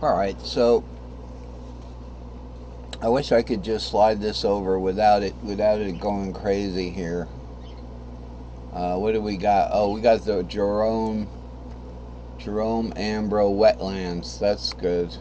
Alright, so I wish I could just slide this over without it going crazy here. What do we got? Oh, we got the Jerome Ambro wetlands. That's good.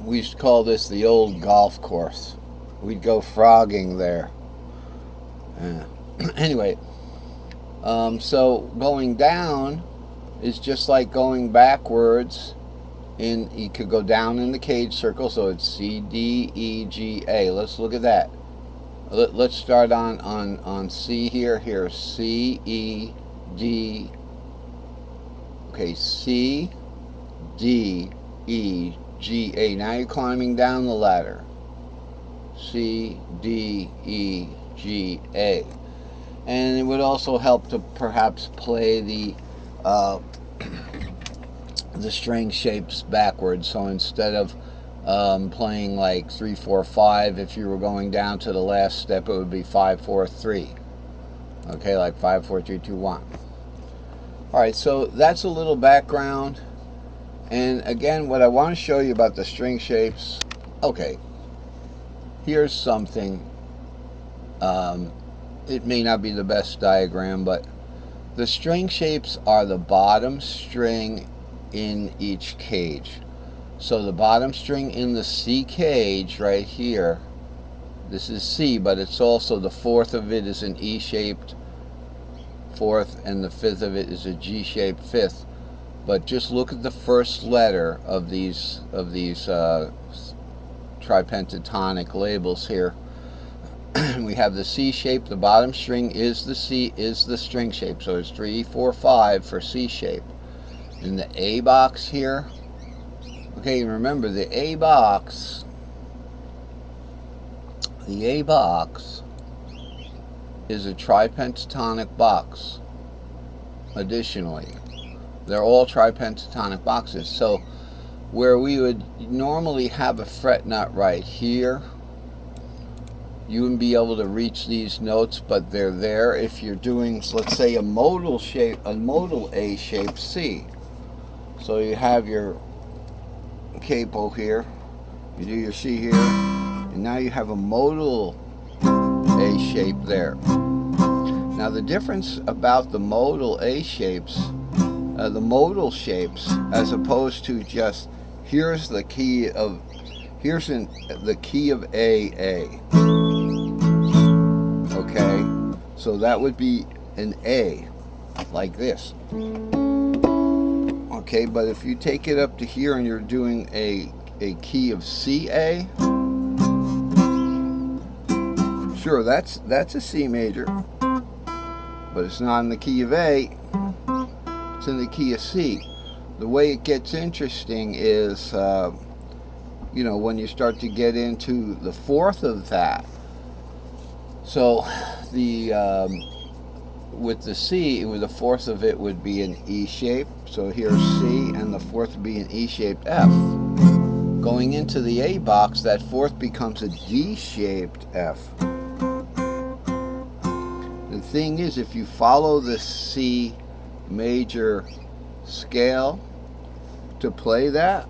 We used to call this the old golf course. We'd go frogging there. Anyway, so going down is just like going backwards. You could go down in the cage circle, so it's C, D, E, G, A. Let's look at that. Let's start on C here. Here, C, E, D. Okay, C, D, E, G, A. Now you're climbing down the ladder. C, D, E, G, A. And it would also help to perhaps play the string shapes backwards. So instead of playing like 3, 4, 5, if you were going down to the last step, it would be 5, 4, 3. Okay, like 5, 4, 3, 2, 1. Alright, so that's a little background. And again, what I want to show you about the string shapes, okay, here's something. It may not be the best diagram, but the string shapes are the bottom string in each cage. So the bottom string in the C cage right here, this is C, but it's also the fourth of it is an E-shaped fourth, and the fifth of it is a G-shaped fifth. But just look at the first letter of these tripentatonic labels here. We have the C shape. The bottom string is the string shape, so it's 3, 4, 5 for C shape. In the A box here, okay, remember the A box is a tripentatonic box. Additionally, they're all tripentatonic boxes. So where we would normally have a fret nut right here, you wouldn't be able to reach these notes, but they're there if you're doing, let's say, a modal A shaped C. So you have your capo here, you do your C here, and now you have a modal A shape there. Now the difference about the modal A shapes, the modal shapes, as opposed to just here's the key of A. Okay, so that would be an A, like this. Okay, but if you take it up to here and you're doing a key of CA, sure, that's a C major, but it's not in the key of A, it's in the key of C. The way it gets interesting is, you know, when you start to get into the fourth of that. So with the C, the fourth of it would be an E shape. So here's C, and the fourth would be an E-shaped F. Going into the A box, that fourth becomes a D-shaped F. The thing is, if you follow the C major scale to play that,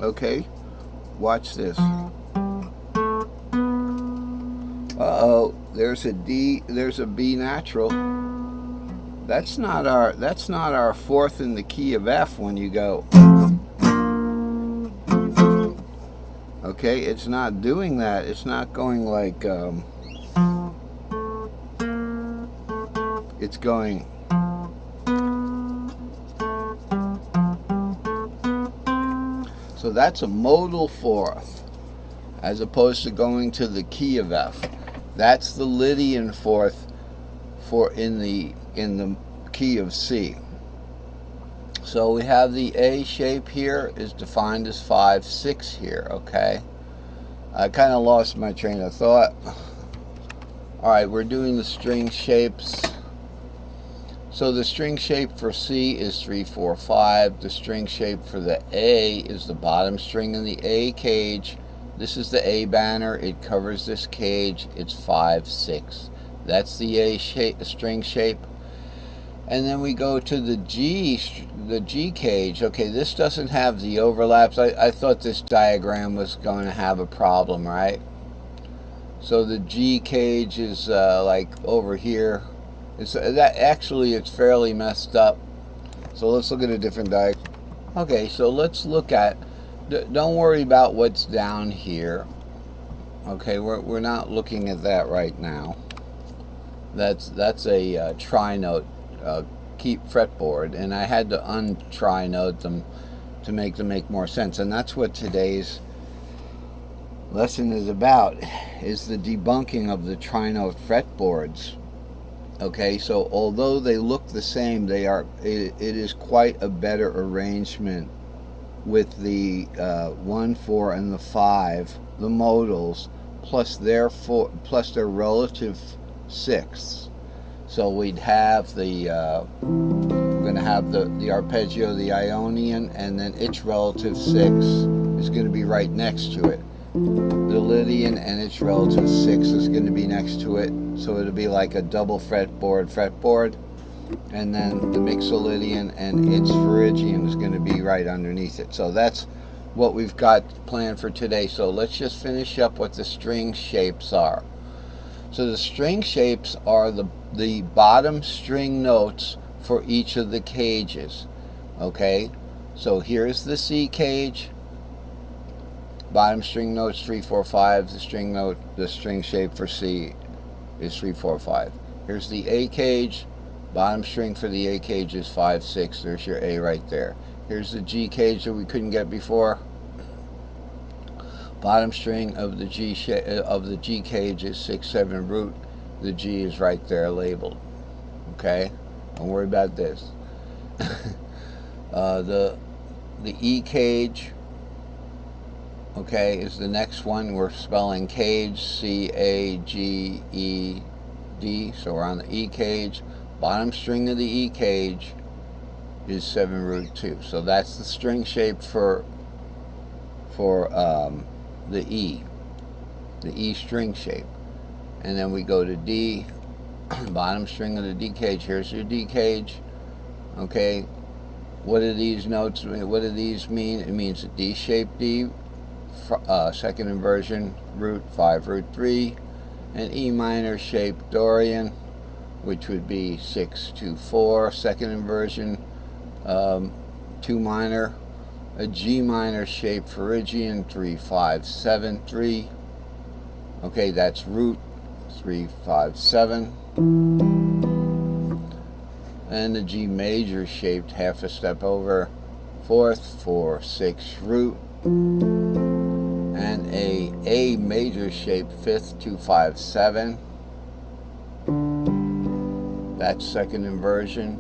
okay, watch this. Uh-oh, there's a D, there's a B natural. That's not our fourth in the key of F when you go. Okay, it's not doing that. It's not going like it's going. So that's a modal fourth, as opposed to going to the key of F. That's the Lydian fourth for in the key of C. So we have the A shape here is defined as 5, 6 here. Okay, I kind of lost my train of thought. All right, we're doing the string shapes. So the string shape for C is 3, 4, 5. The string shape for the A is the bottom string in the A cage This is the A banner. It covers this cage. It's 5/6. That's the A shape, string shape. And then we go to the G cage. Okay, this doesn't have the overlaps. I thought this diagram was going to have a problem, right? So the G cage is like over here. It's that actually it's fairly messed up. So let's look at a different diagram. Okay, so let's look at. Don't worry about what's down here. Okay, we're not looking at that right now. That's a tri-note keep fretboard, and I had to un-tri-note them to make them make more sense, and that's what today's lesson is about, is the debunking of the tri-note fretboards. Okay, so although they look the same, they are it is quite a better arrangement with the 1, 4, and the 5, the modals, plus their relative sixths. So we'd have the we're going to have the arpeggio, the Aeolian, and then its relative sixth is going to be right next to it. The Lydian and its relative sixth is going to be next to it. So it'll be like a double fretboard. And then the Mixolydian and its Phrygian is going to be right underneath it. So that's what we've got planned for today. So let's just finish up what the string shapes are. So the string shapes are the bottom string notes for each of the cages. Okay, so here's the C cage. Bottom string notes 3, 4, 5. The string shape for C is 3, 4, 5. Here's the A cage. Bottom string for the A cage is 5/6. There's your A right there. Here's the G cage that we couldn't get before. Bottom string of the G cage is 6/7 root. The G is right there labeled. Okay, don't worry about this. The E cage, okay, is the next one. We're spelling cage, C-A-G-E-D. So we're on the E cage. Bottom string of the E cage is 7 root 2. So that's the string shape for the E string shape. And then we go to D, bottom string of the D cage. Here's your D cage. Okay, what do these notes, what do these mean? It means a D shaped D, second inversion, root 5 root 3, an E minor shaped Dorian, which would be 6 2 4, second inversion, 2 minor, a G minor shaped Phrygian 3 5 7 3. Okay, that's root 3 5 7, and the G major shaped half a step over, fourth 4 6 root, and A major shaped fifth 2 5 7. That's second inversion,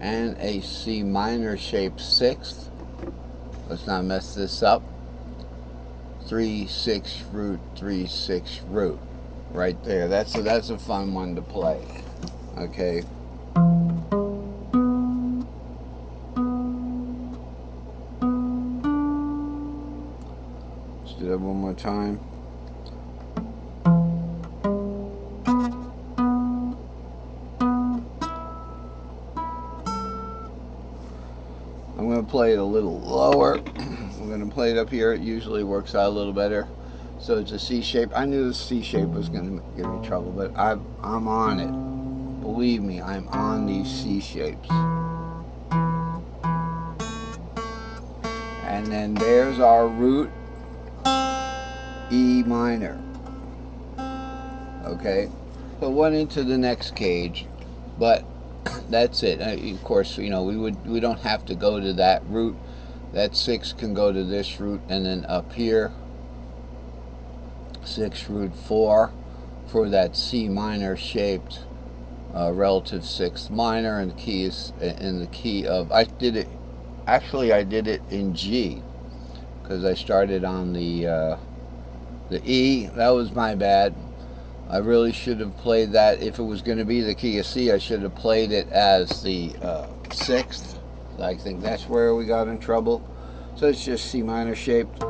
and a C minor shaped sixth. Let's not mess this up. 3 6 root 3 6 root, right there. That's a fun one to play. Okay. Let's do that one more time. I'm going to play it a little lower. I'm going to play it up here. It usually works out a little better. So it's a C shape. I knew the C shape was going to give me trouble, but I'm on it. Believe me, I'm on these C shapes. And then there's our root E minor. Okay, so went into the next cage, but that's it. Of course, you know, we don't have to go to that root. That 6 can go to this root, and then up here 6 root 4 for that C minor shaped relative sixth minor, and the key is in the key of, I did it in G because I started on the E. That was my bad. I really should have played that. If it was going to be the key of C, I should have played it as the I think that's where we got in trouble. So it's just C minor shaped.